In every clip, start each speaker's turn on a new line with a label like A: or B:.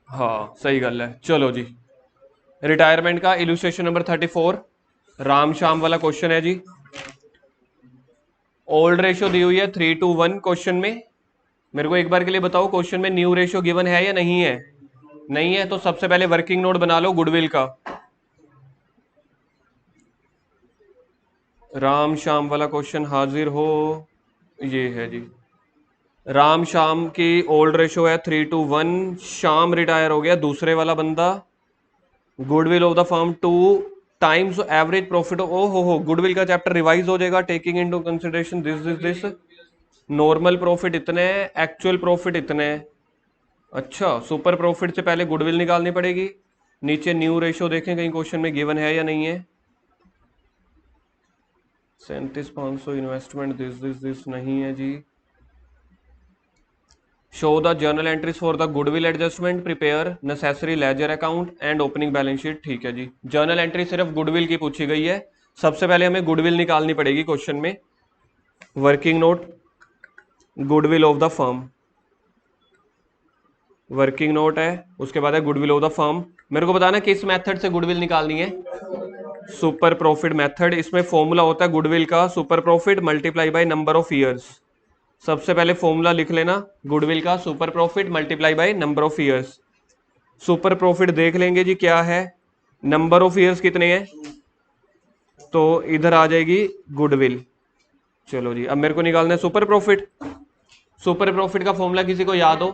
A: हाँ सही गल है। चलो जी, रिटायरमेंट का इलुस्ट्रेशन नंबर 34 राम शाम वाला क्वेश्चन है जी। ओल्ड रेशियो दी हुई है 3:1 क्वेश्चन में। मेरे को एक बार के लिए बताओ, क्वेश्चन में न्यू रेशियो गिवन है या नहीं है? नहीं है, तो सबसे पहले वर्किंग नोट बना लो गुडविल का। राम शाम वाला क्वेश्चन हाजिर हो, ये है जी। राम शाम की ओल्ड रेशो है 3:1। शाम रिटायर हो गया, दूसरे वाला बंदा। Goodwill of the firm 2 times average profit. ओ हो, गुडविल का चैप्टर रिवाइज हो जाएगा। Taking into consideration this normal profit इतने, एक्चुअल प्रॉफिट इतने। अच्छा, सुपर प्रॉफिट से पहले गुडविल निकालनी पड़ेगी। नीचे न्यू रेशो देखें कहीं क्वेश्चन में गिवन है या नहीं है। 37,500 इन्वेस्टमेंट दिस नहीं है जी। Show the journal entries for the goodwill adjustment, prepare necessary ledger account and opening balance sheet. ठीक है जी, जर्नल एंट्री सिर्फ गुडविल की पूछी गई है। सबसे पहले हमें गुडविल निकालनी पड़ेगी क्वेश्चन में। Working note goodwill of the firm, working note है, उसके बाद है गुडविल ऑफ द फर्म। मेरे को बताना किस मेथड से गुडविल निकालनी है। Super profit method. इसमें फॉर्मूला होता है गुडविल का, super profit multiply by number of years. सबसे पहले फॉर्मूला लिख लेना गुडविल का, super profit multiply by number of years. Super profit देख लेंगे जी क्या है, नंबर ऑफ ईयर्स कितने हैं, तो इधर आ जाएगी गुडविल। चलो जी, अब मेरे को निकालना है सुपर प्रॉफिट। सुपर प्रॉफिट का फॉर्मूला किसी को याद हो?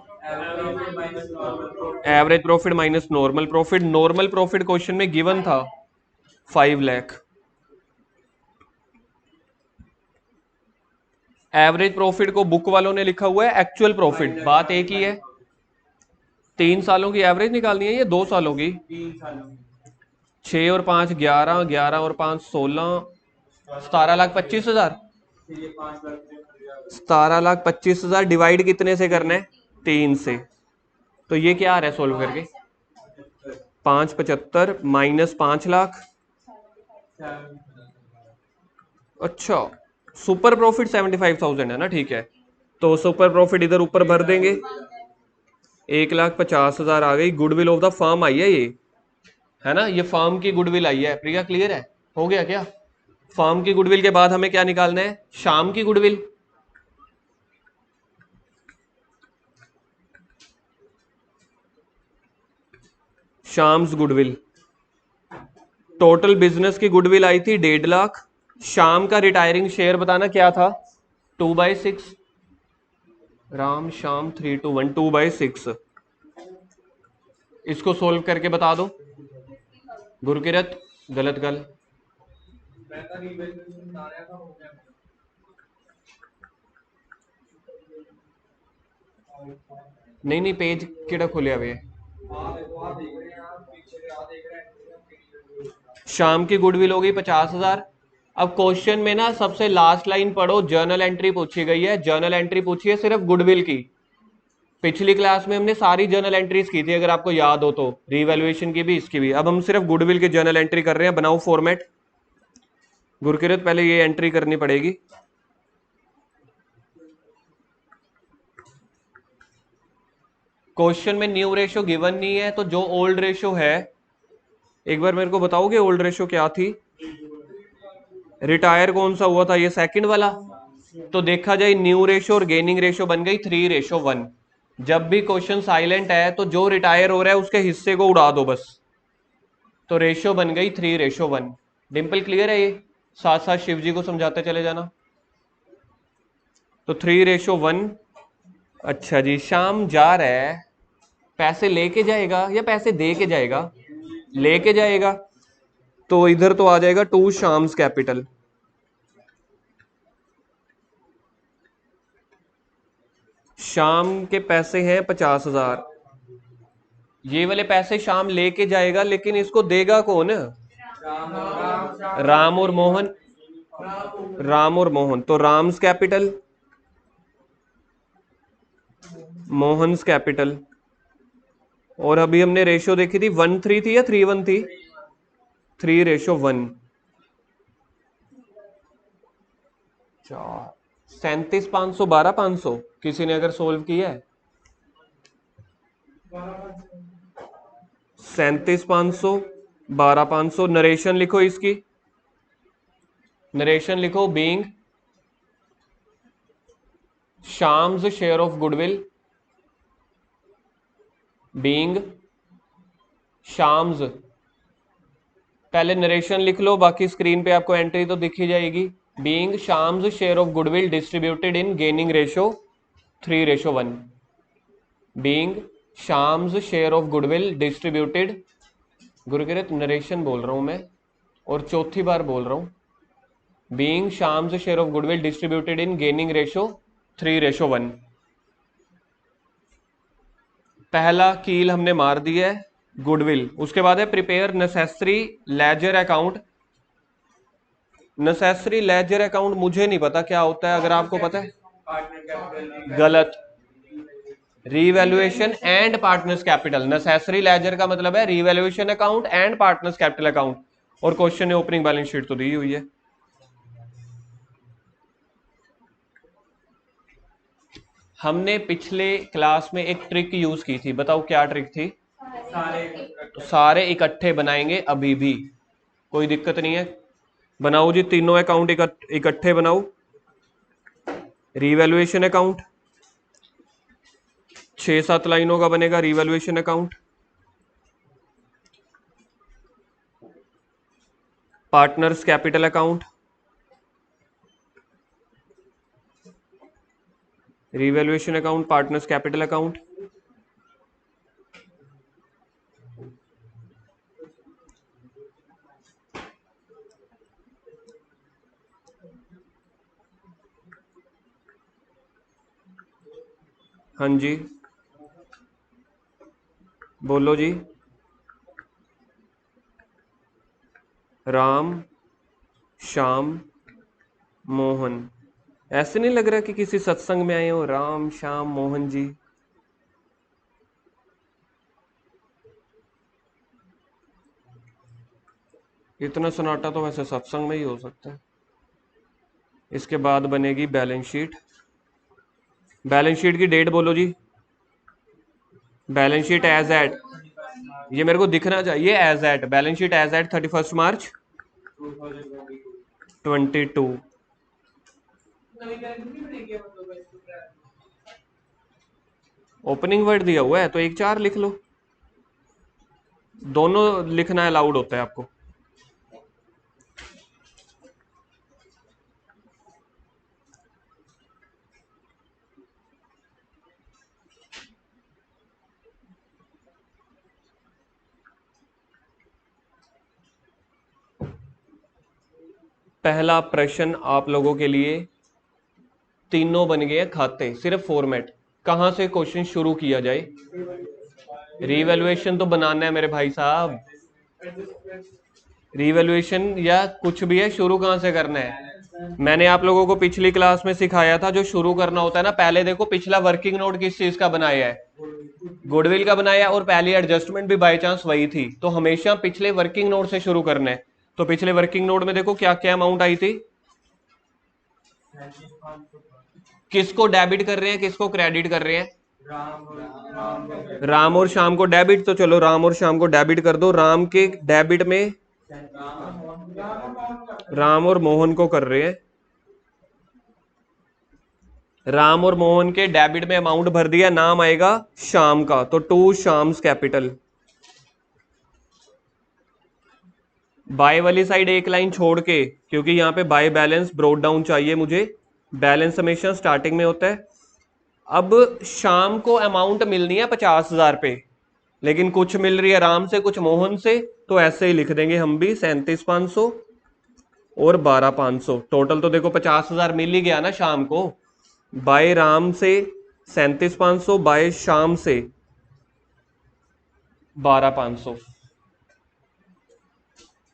A: Average profit minus normal profit. Normal profit question में गिवन था 5 लाख। एवरेज प्रॉफिट को बुक वालों ने लिखा हुआ है एक्चुअल प्रॉफिट। बात एक ही है, 3 सालों की एवरेज निकालनी है या 2 सालों की? 6 और 5 11, 11 और 5 16, 17,25,000। 17,25,000 डिवाइड कितने से करना है? 3 से। तो ये क्या आ रहा है सोल्व करके? 575 माइनस 5 लाख। अच्छा, सुपर प्रॉफिट 75,000 है ना, ठीक है। तो सुपर प्रॉफिट इधर ऊपर भर देंगे, 1,50,000 आ गई। Goodwill of the firm I है ये, है ना, ये फर्म की गुडविल आई है। प्रिया क्लियर है? हो गया क्या? फर्म की गुडविल के बाद हमें क्या निकालना है? शाम की गुडविल। शाम्स गुडविल। टोटल बिजनेस की गुडविल आई थी 1.5 लाख। शाम का रिटायरिंग शेयर बताना क्या था? 2/6। राम शाम 3:1 2/6। इसको सोल्व करके बता दो गुरकिरत। गलत गल। नहीं नहीं, पेज केड़ा खोलिया हुआ है? शाम की गुडविल हो गई 50,000। अब क्वेश्चन में ना सबसे लास्ट लाइन पढ़ो, जर्नल एंट्री पूछी गई है। जर्नल एंट्री पूछी है सिर्फ गुडविल की। पिछली क्लास में हमने सारी जर्नल एंट्रीज की थी, अगर आपको याद हो तो, रीवैल्यूएशन की भी, इसकी भी। अब हम सिर्फ गुडविल की जर्नल एंट्री कर रहे हैं। बनाओ फॉर्मेट। गुरकिरत पहले ये एंट्री करनी पड़ेगी। क्वेश्चन में न्यू रेशो गिवन नहीं है, तो जो ओल्ड रेशो है, एक बार मेरे को बताओगे ओल्ड रेशो क्या थी? रिटायर कौन सा हुआ था? ये सेकंड वाला। तो देखा जाए न्यू रेशो और गेनिंग रेशो बन गई 3:1। जब भी क्वेश्चन साइलेंट है तो जो रिटायर हो रहा है उसके हिस्से को उड़ा दो बस। तो रेशो बन गई 3:1। डिम्पल क्लियर है? ये साथ साथ शिव जी को समझाते चले जाना। तो 3:1। अच्छा जी, शाम जा रहा है, पैसे लेके जाएगा या पैसे दे के जाएगा? लेके जाएगा। तो इधर तो आ जाएगा 2 शाम्स कैपिटल। शाम के पैसे हैं 50,000। ये वाले पैसे शाम लेके जाएगा, लेकिन इसको देगा कौन? राम और मोहन। राम और मोहन, तो राम्स कैपिटल, मोहन्स कैपिटल। और अभी हमने रेशियो देखी थी 1:3 थी या 3:1 थी? 3:1। 37,500 12,500। किसी ने अगर सोल्व किया है? 37,500, 12,500। नरेशन लिखो इसकी, नरेशन लिखो being शाम्स share of goodwill, being Shams, पहले नरेशन लिख लो, बाकी स्क्रीन पे आपको एंट्री तो दिख ही जाएगी। Being शाम्स share of goodwill distributed in gaining ratio 3:1, being शाम्स share of goodwill distributed, Gurkirat narration बोल रहा हूं मैं और चौथी बार बोल रहा हूं, being शाम्स share of goodwill distributed in gaining ratio 3:1। पहला कील हमने मार दिया है गुडविल। उसके बाद है prepare necessary ledger account. Necessary ledger account मुझे नहीं पता क्या होता है, अगर आपको पता है। गलत, revaluation and partners capital. Necessary laser का मतलब है revaluation account and partners capital account, और क्वेश्चन ने ओपनिंग बैलेंस शीट तो दी हुई है। हमने पिछले क्लास में एक ट्रिक यूज की थी, बताओ क्या ट्रिक थी? सारे इकट्ठे बनाएंगे अभी भी, कोई दिक्कत नहीं है। बनाओ जी, तीनों अकाउंट इकट्ठे बनाओ। रीवैल्यूएशन अकाउंट 6-7 लाइनों का बनेगा revaluation account. Partners capital account, revaluation account, partners capital account. हाँ जी बोलो जी। राम श्याम मोहन, ऐसे नहीं लग रहा कि किसी सत्संग में आए हो? राम श्याम मोहन जी, इतना सन्नाटा तो वैसे सत्संग में ही हो सकता है। इसके बाद बनेगी बैलेंस शीट। बैलेंस शीट की डेट बोलो जी। बैलेंस शीट एज एट, ये मेरे को दिखना चाहिए as at, balance sheet as at 31 March 22। Opening word दिया हुआ है तो 1-4 लिख लो, दोनों लिखना अलाउड होता है आपको। पहला प्रश्न आप लोगों के लिए, तीनों बन गए खाते, सिर्फ फॉर्मेट। कहां से क्वेश्चन शुरू किया जाए? रीवैल्यूएशन तो बनाना है मेरे भाई साहब, रीवैल्यूएशन या कुछ भी है, शुरू कहां से करना है? मैंने आप लोगों को पिछली क्लास में सिखाया था, जो शुरू करना होता है ना, पहले देखो पिछला वर्किंग नोट किस चीज का बनाया है, गुडविल का बनाया, और पहली एडजस्टमेंट भी बाय चांस वही थी, तो हमेशा पिछले वर्किंग नोट से शुरू करना है। तो पिछले वर्किंग नोट में देखो क्या क्या अमाउंट आई थी, किसको डेबिट कर रहे हैं किसको क्रेडिट कर रहे हैं? राम और श्याम को डेबिट, तो चलो राम और श्याम को डेबिट कर दो। राम के डेबिट में राम और मोहन को कर रहे हैं, राम और मोहन के डेबिट में अमाउंट भर दिया, नाम आएगा श्याम का, तो टू शाम्स कैपिटल। बाय वाली साइड एक लाइन छोड़ के, क्योंकि यहां पे बाय बैलेंस ब्रोड डाउन चाहिए मुझे, बैलेंस हमेशा स्टार्टिंग में होता है। अब शाम को अमाउंट मिलनी है 50,000 पे, लेकिन कुछ मिल रही है राम से कुछ मोहन से, तो ऐसे ही लिख देंगे हम भी 37,500 और 12,500। टोटल तो देखो 50,000 मिल ही गया ना शाम को, बाय राम से 37,500, बाय शाम से 12,500।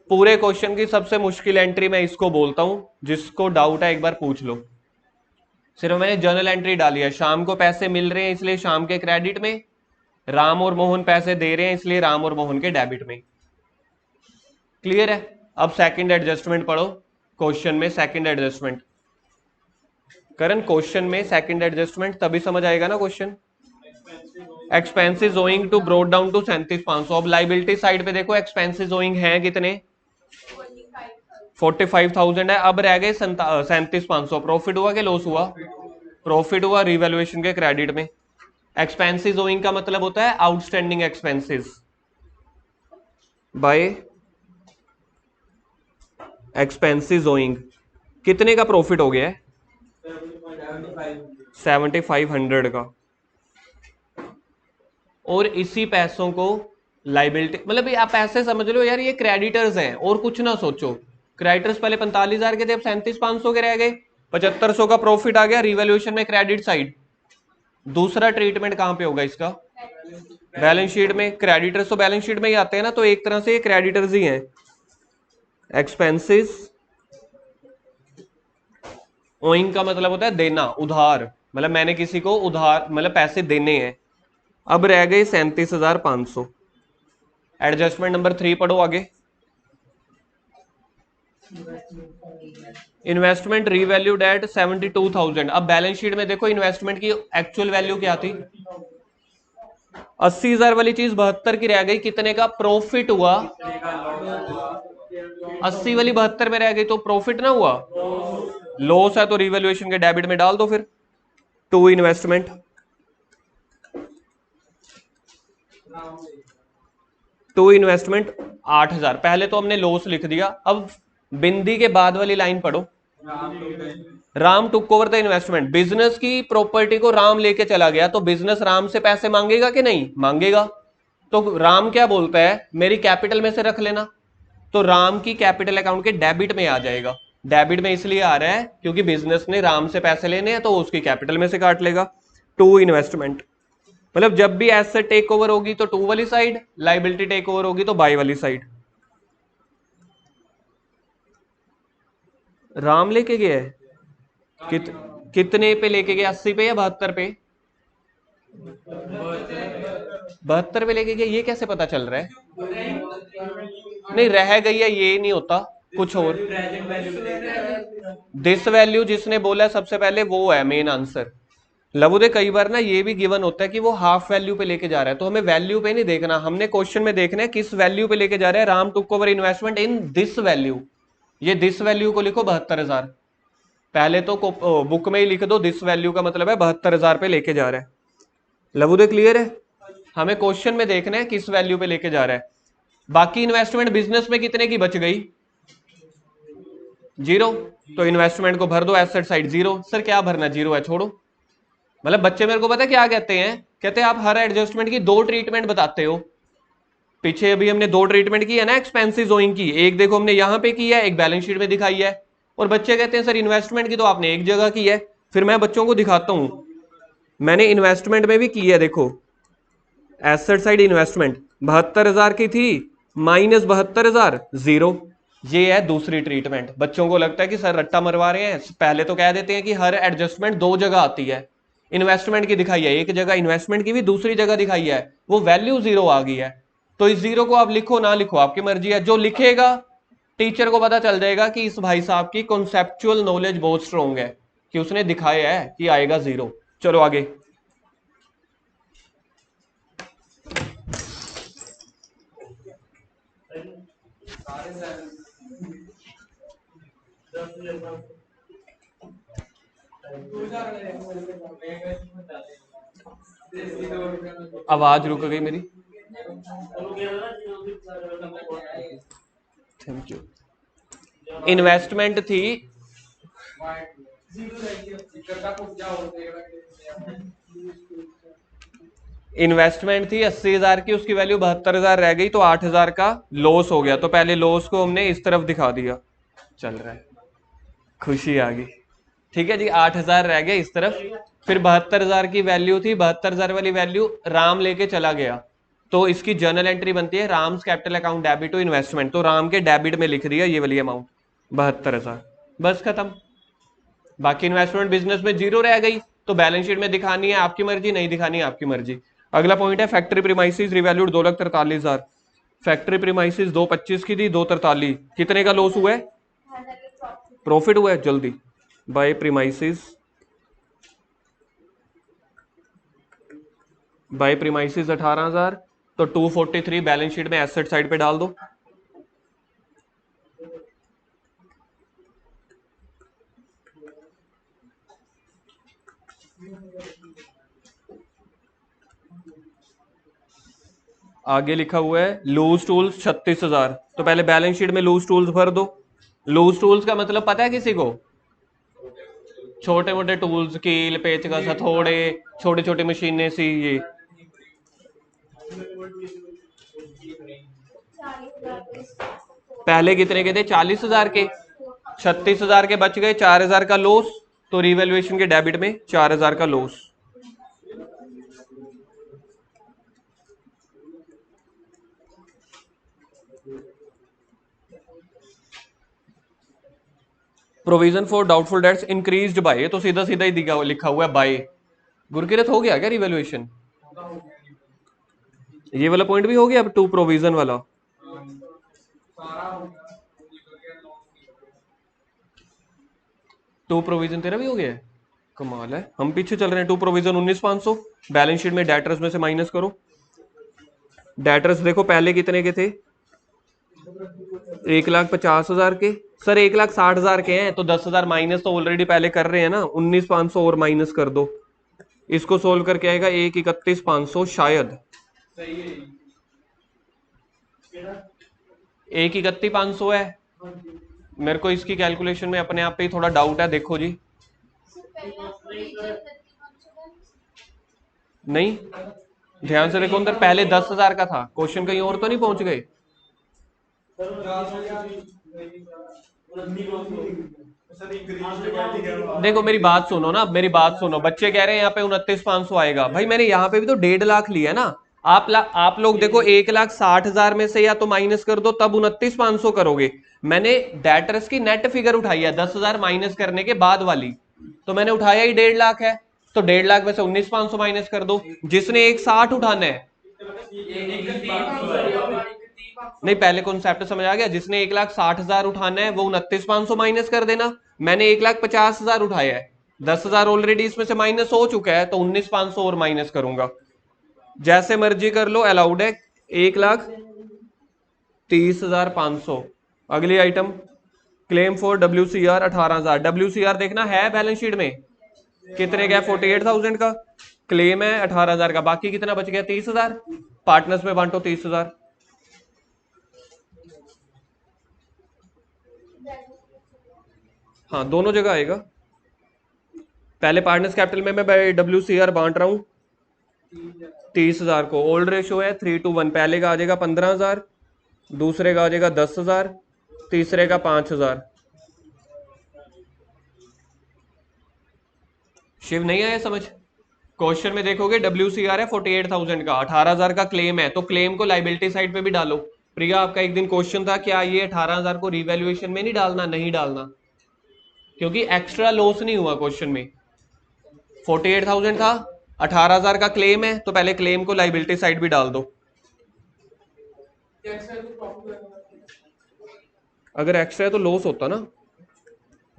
A: पूरे क्वेश्चन की सबसे मुश्किल एंट्री मैं इसको बोलता हूं, जिसको डाउट है एक बार पूछ लो। सिर्फ मैंने जर्नल एंट्री डाली है, शाम को पैसे मिल रहे हैं इसलिए शाम के क्रेडिट में, राम और मोहन पैसे दे रहे हैं इसलिए राम और मोहन के डेबिट में। क्लियर है? अब सेकंड एडजस्टमेंट पढ़ो, क्वेश्चन में सेकंड एडजस्टमेंट। करण क्वेश्चन में सेकंड एडजस्टमेंट तभी समझ आएगा ना question, expenses owing to brought down to 37,500। अब लाइबिलिटी साइड पे देखो एक्सपेंसेस ओइंग है कितने, 45,000 है। अब रह गए 37,500। प्रॉफिट हुआ कि लॉस हुआ, प्रॉफिट हुआ रिवैल्यूएशन के क्रेडिट में। एक्सपेंसेस ओइंग का मतलब होता है outstanding expenses by expenses owing. कितने का प्रॉफिट हो गया है, 7,500 का। और इसी पैसों को लाइबिलिटी, मतलब आप ऐसे समझ लो यार ये क्रेडिटर्स हैं और कुछ ना सोचो। क्रेडिटर्स पहले 45,000 के थे, अब 37,500 के रह गए, 7,500 का प्रॉफिट आ गया रिवैल्यूएशन में क्रेडिट साइड। दूसरा ट्रीटमेंट कहां पे होगा इसका, बैलेंस शीट में। क्रेडिटर्स तो बैलेंस शीट में ही आते हैं ना, तो एक तरह से ये क्रेडिटर्स ही हैं। एक्सपेंसेस ओइंग का मतलब होता है देना, उधार, मतलब मैंने किसी को उधार मतलब पैसे देने हैं। अब रह गए 37,500। एडजस्टमेंट नंबर 3 पढ़ो आगे। Investment revalued at 72,000। अब बैलेंस शीट में देखो इन्वेस्टमेंट की एक्चुअल वैल्यू क्या थी, 80,000 वाली चीज 72 की रह गई, कितने का प्रॉफिट हुआ, 80 वाली 72 में रह गई तो प्रॉफिट ना हुआ, लॉस है तो रिवैल्यूएशन के डेबिट में डाल दो फिर। To investment, to investment 8,000। पहले तो हमने लॉस लिख दिया, अब बिंदी के बाद वाली लाइन पढ़ो। Ram took over the investment. Business की प्रॉपर्टी को राम लेके चला गया, तो बिजनेस राम से पैसे मांगेगा कि नहीं मांगेगा। तो राम क्या बोलता है, मेरी कैपिटल में से रख लेना, तो राम की कैपिटल अकाउंट के डेबिट में आ जाएगा। डेबिट में इसलिए आ रहा है क्योंकि बिजनेस ने राम से पैसे लेने हैं तो उसकी कैपिटल में से काट लेगा। टू इन्वेस्टमेंट, मतलब जब भी एसेट टेक ओवर होगी तो टू वाली साइड, लाइबिलिटी टेक ओवर होगी तो बाई वाली साइड। राम लेके गया है कितने पे लेके गया, 80 पे या 72 पे, 72 पे लेके गया। ये कैसे पता चल रहा है, नहीं रह गई है ये नहीं होता, कुछ और। दिस वैल्यू जिसने बोला सबसे पहले वो है मेन आंसर। लबुदे कई बार ना ये भी गिवन होता है कि वो हाफ वैल्यू पे लेके जा रहा है, तो हमें वैल्यू पे नहीं देखना, हमने क्वेश्चन में देखना है किस वैल्यू पे लेके जा रहा है। Ram took over investment in this value, ये दिस वैल्यू को लिखो 72,000। पहले तो बुक में ही लिख दो दिस वैल्यू का मतलब है 72,000 पे लेके जा रहा है। लबुदे क्लियर है, हमें क्वेश्चन में देखना है किस वैल्यू पे लेके जा रहा है। बाकी इन्वेस्टमेंट बिजनेस में कितने की बच गई, 0, तो इन्वेस्टमेंट को भर दो एसेट साइड 0। सर क्या भरना, 0 है छोड़ो। मतलब बच्चे मेरे को पता है क्या कहते हैं, कहते हैं आप हर एडजस्टमेंट की 2 ट्रीटमेंट बताते हो। पीछे अभी हमने 2 ट्रीटमेंट की है ना एक्सपेंसिस ओइंग की, एक देखो हमने यहां पे की है, एक बैलेंस शीट में दिखाई है। और बच्चे कहते हैं सर इन्वेस्टमेंट की तो आपने एक जगह की है। फिर मैं बच्चों को दिखाता हूं, मैंने इन्वेस्टमेंट में भी की है, देखो एसेट साइड इन्वेस्टमेंट 72,000 की थी, माइनस 72,000 0। ये है दूसरी ट्रीटमेंट। बच्चों को लगता है कि सर रट्टा मरवा रहे हैं, पहले तो कह देते हैं कि हर एडजस्टमेंट 2 जगह आती है। इन्वेस्टमेंट की दिखाई है एक जगह, इन्वेस्टमेंट की भी दूसरी जगह दिखाई है, वो वैल्यू 0 आ गई है। तो इस 0 को आप लिखो ना लिखो आपकी मर्जी है, जो लिखेगा टीचर को पता चल जाएगा कि इस भाई साहब की कॉन्सेप्चुअल नॉलेज बहुत स्ट्रॉन्ग है कि उसने दिखाया है कि आएगा 0। चलो आगे। आवाज रुक गई मेरी, थैंक यू। इन्वेस्टमेंट थी, इन्वेस्टमेंट थी 80,000 की, उसकी वैल्यू 72,000 रह गई, तो 8,000 का लॉस हो गया। तो पहले लॉस को हमने इस तरफ दिखा दिया, चल रहा है, खुशी आ गई। ठीक है जी, 8,000 रह गए इस तरफ। फिर 72,000 की वैल्यू थी, 72,000 वाली वैल्यू राम लेके चला गया, तो इसकी जर्नल एंट्री बनती है Ram's capital account debit to investment. तो राम के डेबिट में लिख दिया ये वाली अमाउंट 72,000, बस खत्म। बाकी इन्वेस्टमेंट बिजनेस में 0 रह गई, तो बैलेंस शीट में दिखानी है आपकी मर्जी, नहीं दिखानी है आपकी मर्जी। अगला पॉइंट है factory premises revalued 2,43,000। Factory premises 225 की थी, 243, कितने का लॉस हुआ है, प्रॉफिट हुआ है। जल्दी बाय प्रीमाइसिस बाय प्रीमाइसिस 18,000, तो 243 बैलेंस शीट में एसेट साइड पे डाल दो। आगे लिखा हुआ है लूज टूल्स 36,000, तो पहले बैलेंस शीट में लूज टूल्स भर दो। लूज टूल्स का मतलब पता है किसी को? छोटे मोटे टूल्स, कील, पेचकस, हथौड़े, छोटी छोटी मशीनें सी, ये पहले कितने के थे? 40,000 के। 36,000 के बच गए, 4,000 का लॉस, तो रिवैल्यूएशन के डेबिट में 4,000 का loss. Provision for doubtful debts increased by, तो सीधा सीधा ही दिखा लिखा हुआ है बाय। गुरकिरत हो गया क्या रिवैल्यूएशन? ये वाला पॉइंट भी हो गया अब टू प्रोविजन वाला। टू प्रोविजन तेरा भी हो गया है, कमाल है। हम पीछे चल रहे हैं। टू प्रोविजन 19,500, बैलेंस शीट में डेटर्स में से माइनस करो। डेटर्स देखो पहले कितने के थे? 1,50,000 के। सर 1,60,000 के हैं, तो 10,000 माइनस तो ऑलरेडी पहले कर रहे हैं ना, 19,500 और माइनस कर दो। इसको सोल्व करके आएगा 1,31,500 शायद। 1,31,500 है। मेरे को इसकी कैलकुलेशन में अपने आप पे ही थोड़ा डाउट है, देखो जी। नहीं, ध्यान से देखो अंदर, पहले 10,000 का था। क्वेश्चन कहीं और तो नहीं पहुंच गए? देखो मेरी बात सुनो ना, मेरी बात सुनो। बच्चे कह रहे हैं यहाँ पे 29,500 आएगा। भाई मैंने यहाँ पे भी तो 1.5 लाख लिया ना। आप लोग देखो 1,60,000 में से या तो माइनस कर दो, तब 29,500 करोगे। मैंने डेटर्स की नेट फिगर उठाई है, 10,000 माइनस करने के बाद वाली, तो मैंने उठाया ही 1.5 लाख है। तो 1.5 लाख में से 19,500 माइनस कर दो। जिसने 1,60 उठाना है, नहीं पहले कॉन्सेप्ट समझ आ गया। जिसने 1,60,000 उठाना है वो 29,500 माइनस कर देना। मैंने 1,50,000 उठाया है, 10,000 ऑलरेडी इसमें से माइनस हो चुका है, तो 19,500 और माइनस करूंगा। जैसे मर्जी कर लो, अलाउड है। 1,30,500। अगली item, claim for WCR 18,000। WCR देखना है बैलेंस शीट में कितने का? 48,000 का क्लेम है, 18,000 का। बाकी कितना बच गया? 30,000। पार्टनर्स में बांटो 30,000। हाँ दोनों जगह आएगा। पहले पार्टनर्स कैपिटल में मैं WCR बांट रहा हूं 30,000 को। ओल्ड रेशो है 3:1। पहले का आ जाएगा 15,000, दूसरे का आ जाएगा 10,000, तीसरे का 5,000। शिव नहीं आया समझ? क्वेश्चन में देखोगे WCR है 48,000 का, 18,000 का क्लेम है, तो क्लेम को लाइबिलिटी साइड पे भी डालो। प्रिया आपका एक दिन क्वेश्चन था, क्या ये 18,000 को रिवैल्यूएशन में नहीं डालना? नहीं डालना, क्योंकि एक्स्ट्रा लॉस नहीं हुआ क्वेश्चन में। 48,000 था, 18,000 का क्लेम है, तो पहले क्लेम को लाइबिलिटी साइड भी डाल दो। अगर एक्स्ट्रा है तो लॉस होता ना।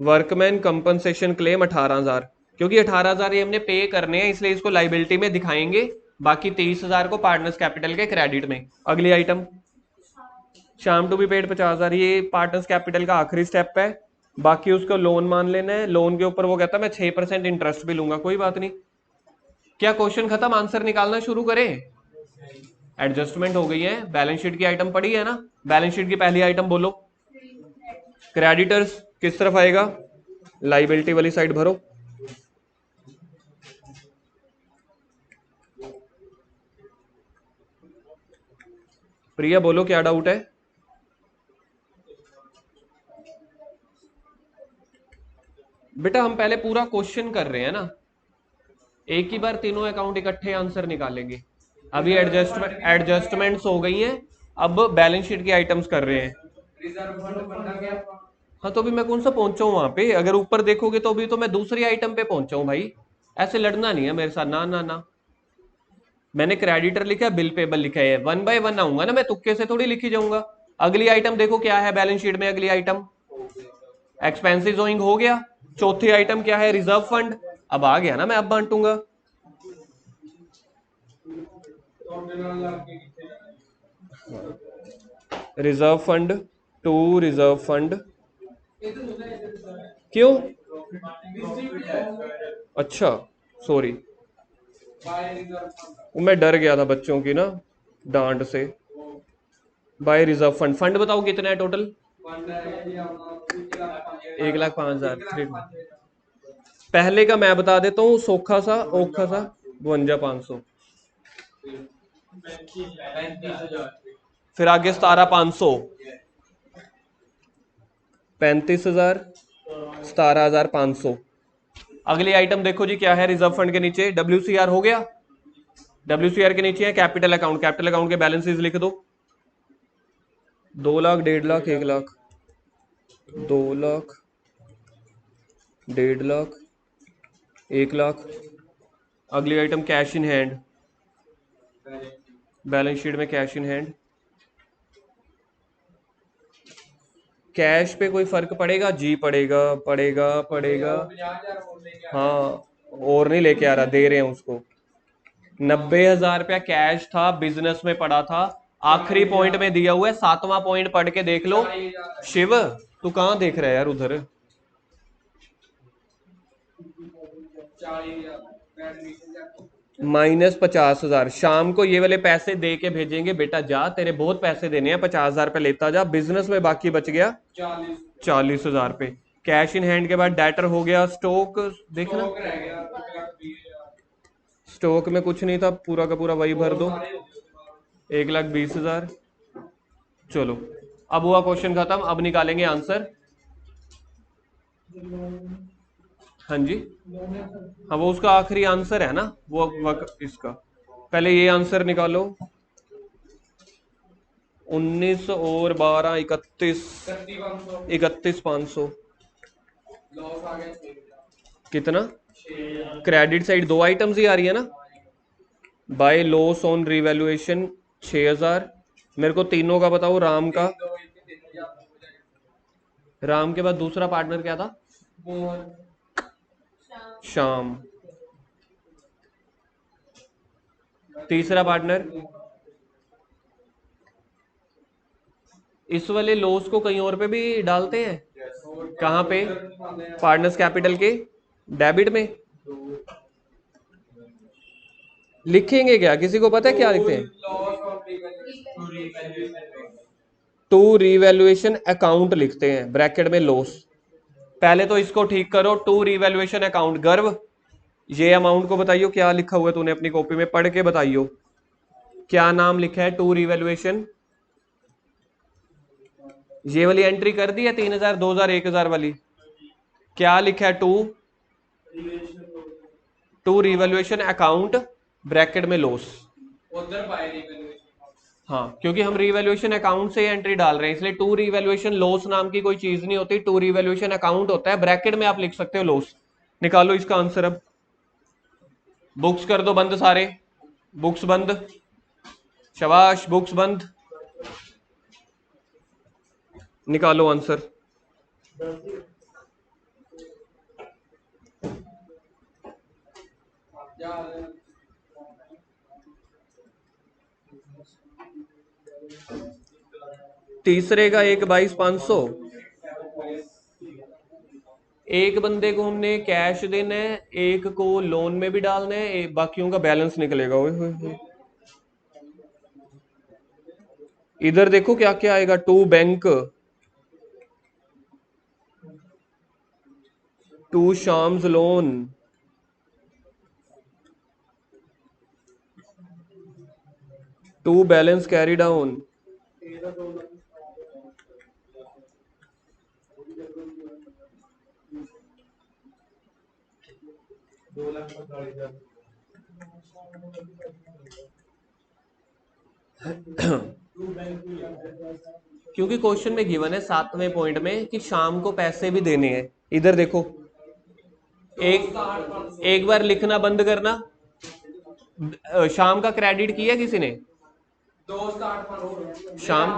A: वर्कमैन कंपनसेशन क्लेम 18,000, क्योंकि 18,000 ये हमने पे करने हैं, इसलिए इसको लाइबिलिटी में दिखाएंगे। बाकी 30,000 को पार्टनर्स कैपिटल के क्रेडिट में। अगली आइटम, शाम टू बी पेड 50,000। ये पार्टनर्स कैपिटल का आखिरी स्टेप है। बाकी उसको लोन मान लेना है। लोन के ऊपर वो कहता है मैं 6% इंटरेस्ट भी लूंगा, कोई बात नहीं। क्या क्वेश्चन खत्म? आंसर निकालना शुरू करें? एडजस्टमेंट हो गई है। बैलेंस शीट की आइटम पड़ी है ना? बैलेंस शीट की पहली आइटम बोलो। क्रेडिटर्स किस तरफ आएगा? लाइबिलिटी वाली साइड भरो। प्रिया बोलो क्या डाउट है? बेटा हम पहले पूरा क्वेश्चन कर रहे हैं ना, एक ही बार तीनों अकाउंट इकट्ठे आंसर निकालेंगे। अभी एडजस्टमेंट्स हो गई हैं, अब बैलेंस शीट की आइटम्स कर रहे हैं। हाँ तो अभी मैं कौन सा पहुंचा हूँ वहां पे? अगर ऊपर देखोगे तो अभी तो मैं दूसरी आइटम पे पहुंचा हूँ भाई। ऐसे लड़ना नहीं है मेरे साथ, ना ना ना। मैंने क्रेडिटर लिखा है, बिल पेबल लिखा है, 1 बाय 1 आऊंगा ना मैं, तुक्के से थोड़ी लिखी जाऊंगा। अगली आइटम देखो क्या है बैलेंस शीट में। अगली आइटम एक्सपेंसिव ओइंग हो गया। चौथी आइटम क्या है? Reserve fund. अब आ गया ना, मैं अब बांटूंगा। Reserve fund, to reserve fund, क्यों? अच्छा, सॉरी, मैं डर गया था बच्चों की ना डांट से। बाय रिजर्व फंड, फंड बताओ कितना है टोटल? 1,05,000, पहले का मैं बता देता हूँ, सोखा सा ओखा सा 52,500, फिर आगे 17,500, 35,000, 17,500। अगली आइटम देखो जी, क्या है रिजर्व फंड के नीचे? WCR हो गया। WCR के नीचे है कैपिटल अकाउंट, कैपिटल अकाउंट के बैलेंसेस लिख दो। 2 लाख, 1.5 लाख, 1 लाख, 2 लाख, 1.5 लाख, 1 लाख। अगली item cash in hand, balance sheet में कैश इन हैंड। कैश पे कोई फर्क पड़ेगा जी? पड़ेगा, पड़ेगा, पड़ेगा। हाँ, और नहीं लेके आ रहा, दे रहे हैं उसको। 90,000 रुपया कैश था, बिजनेस में पड़ा था, आखिरी पॉइंट में दिया हुआ है, 7वां पॉइंट पढ़ के देख लो। शिव, तू कहाँ देख रहा है यार उधर? -50,000। शाम को ये वाले पैसे दे के भेजेंगे, बेटा जा, तेरे बहुत पैसे देने हैं, 50,000 रुपये लेता जा, बिजनेस में बाकी बच गया 40,000 रुपये। कैश इन हैंड के बाद डेटर हो गया, स्टॉक देखना, स्टॉक में कुछ नहीं था, पूरा का पूरा वही भर दो, 1,20,000। चलो, अब हुआ क्वेश्चन खत्म, अब निकालेंगे आंसर। हाँ जी, हाँ वो उसका आखिरी आंसर है ना, वो इसका पहले ये आंसर निकालो। 19 और 12, 31, 31,500 कितना? क्रेडिट साइड दो आइटम्स ही आ रही है ना। By loss on revaluation 6,000। मेरे को तीनों का बताओ, राम का। राम के बाद दूसरा पार्टनर क्या था? श्याम। तीसरा पार्टनर, इस वाले लॉस को कहीं और पे भी डालते हैं, कहाँ पे? पार्टनर्स कैपिटल के डेबिट में लिखेंगे क्या? किसी को पता है क्या लिखते हैं? टू रिवैल्यूएशन अकाउंट लिखते हैं, ब्रैकेट में लॉस। पहले तो इसको ठीक करो, टू रिवैल्यूएशन अकाउंट। गर्व, ये अमाउंट को बताइयो क्या लिखा हुआ है, तूने अपनी कॉपी में पढ़ के बताइयो क्या नाम लिखा है टू रिवैल्यूएशन। ये वाली एंट्री कर दी है 3,000, 2,000, 1,000 वाली, क्या लिखा है? टू रिवैल्यूएशन अकाउंट, ब्रैकेट में लॉस। हाँ, क्योंकि हम रिवैल्यूएशन अकाउंट से एंट्री डाल रहे हैं, इसलिए टू रिवैल्यूएशन लॉस नाम की कोई चीज नहीं होती, टू रिवैल्यूएशन अकाउंट होता है, ब्रैकेट में आप लिख सकते हो लॉस। निकालो इसका आंसर अब। बुक्स कर दो बंद सारे, बुक्स बंद, शाबाश, बुक्स बंद। निकालो आंसर। तीसरे का 1,22,500। एक बंदे को हमने कैश देना है, एक को लोन में भी डालना है, बाकियों का बैलेंस निकलेगा। ओए होए होए। इधर देखो क्या क्या आएगा, to bank, to Shyam's loan, to balance carry down, क्योंकि क्वेश्चन में गिवन है 7वें पॉइंट में कि शाम को पैसे भी देने हैं। इधर देखो, एक बार लिखना बंद करना, शाम का क्रेडिट किया किसी ने? शाम,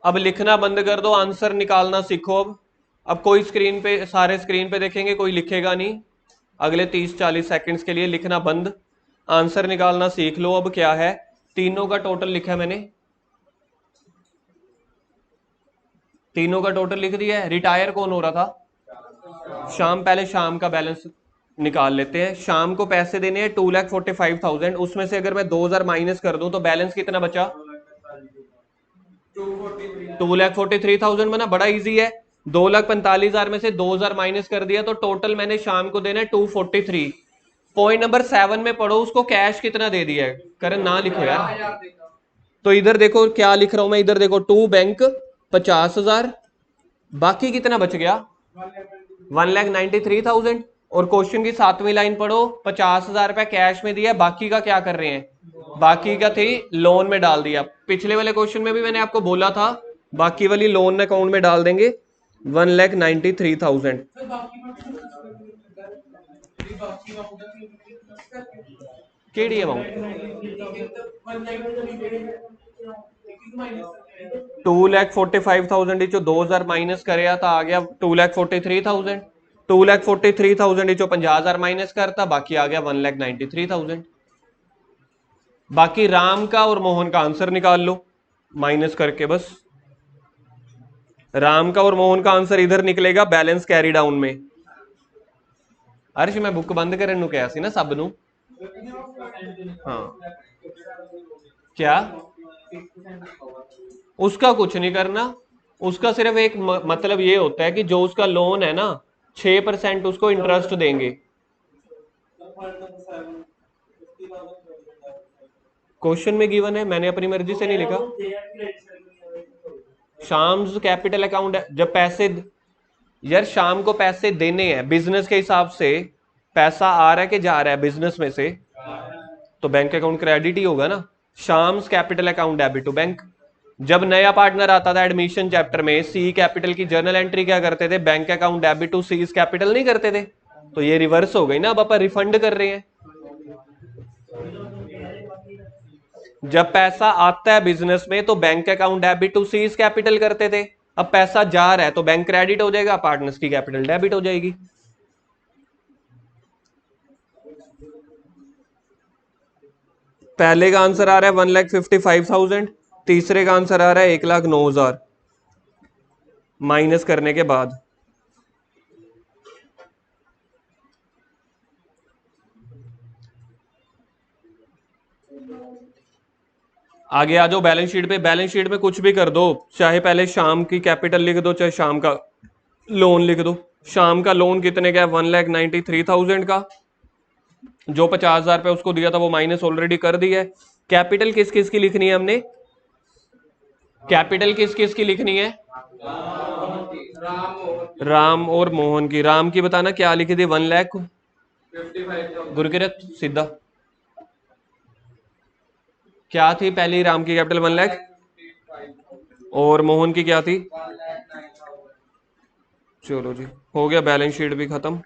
A: अब लिखना बंद कर दो, आंसर निकालना सीखो अब। अब कोई स्क्रीन पे, सारे स्क्रीन पे देखेंगे, कोई लिखेगा नहीं। अगले 30-40 सेकंड्स के लिए लिखना बंद, आंसर निकालना सीख लो। अब क्या है, तीनों का टोटल लिखा है मैंने, तीनों का टोटल लिख दिया है। रिटायर कौन हो रहा था, शाम। पहले शाम का बैलेंस निकाल लेते हैं। शाम को पैसे देने हैं 2,45,000, उसमें से अगर मैं 2,000 माइनस कर दूं तो बैलेंस कितना बचा, 2,43,000 बना। बड़ा इजी है, 2,45,000 में से 2,000 माइनस कर दिया तो टोटल मैंने शाम को देना है 243। पॉइंट नंबर 7 में पढ़ो उसको कैश कितना दे दिया है, करण ना लिखो यार। तो इधर देखो क्या लिख रहा हूं मैं, इधर देखो टू बैंक 50,000, बाकी कितना बच गया 1,93,000। और क्वेश्चन की 7वीं लाइन पढ़ो, 50,000 रुपया कैश में दिया, बाकी का क्या कर रहे हैं, बाकी का थी लोन में डाल दिया। पिछले वाले क्वेश्चन में भी मैंने आपको बोला था बाकी वाली लोन अकाउंट में डाल देंगे 1,93,000। केड़ी अमाउंट 2,45,000 चो 2,000 माइनस करया तो आ गया 2,43,000। 2,43,000 चो 50,000 माइनस करता, बाकी आ गया 1,93,000। बाकी राम का और मोहन का आंसर निकाल लो माइनस करके, बस राम का और मोहन का आंसर इधर निकलेगा बैलेंस कैरी डाउन में। अर्श मैं बुक बंद करने नु कहा सी ना सब नु। हाँ क्या, उसका कुछ नहीं करना, उसका सिर्फ एक मतलब ये होता है कि जो उसका लोन है ना 6% उसको इंटरेस्ट देंगे। क्वेश्चन में गिवन है, मैंने अपनी मर्जी से नहीं लिखा। शाम्स कैपिटल अकाउंट है, जब पैसे यार शाम को पैसे देने हैं बिजनेस के हिसाब से, पैसा आ रहा है कि जा रहा है बिजनेस में से, तो बैंक अकाउंट क्रेडिट ही होगा ना। Shyam's capital account debit to bank. जब नया पार्टनर आता था एडमिशन चैप्टर में, सी कैपिटल की जर्नल एंट्री क्या करते थे, bank account debit to C capital नहीं करते थे, तो ये रिवर्स हो गई ना, अब अपन रिफंड कर रहे हैं। जब पैसा आता है बिजनेस में तो bank account debit to C's capital करते थे, अब पैसा जा रहा है तो बैंक क्रेडिट हो जाएगा, पार्टनर्स की कैपिटल डेबिट हो जाएगी। पहले का आंसर आ रहा है 1,55,000, तीसरे का आंसर आ रहा है 1,09,000 माइनस करने के बाद। आगे आ जाओ बैलेंस शीट पे। बैलेंस शीट में कुछ भी कर दो, चाहे पहले शाम की कैपिटल लिख दो, चाहे शाम का लोन लिख दो। शाम का लोन कितने का है, 1,93,000 का, जो 50,000 रुपये उसको दिया था वो माइनस ऑलरेडी कर दिया है। कैपिटल किस किस की लिखनी है हमने, कैपिटल किस किस की लिखनी है, राम और मोहन की। राम की बताना क्या लिखी थी, 1,55,000। गुरकिरत सीधा क्या थी पहली, राम की कैपिटल 1 लाख और मोहन की क्या थी। चलो जी हो गया, बैलेंस शीट भी खत्म।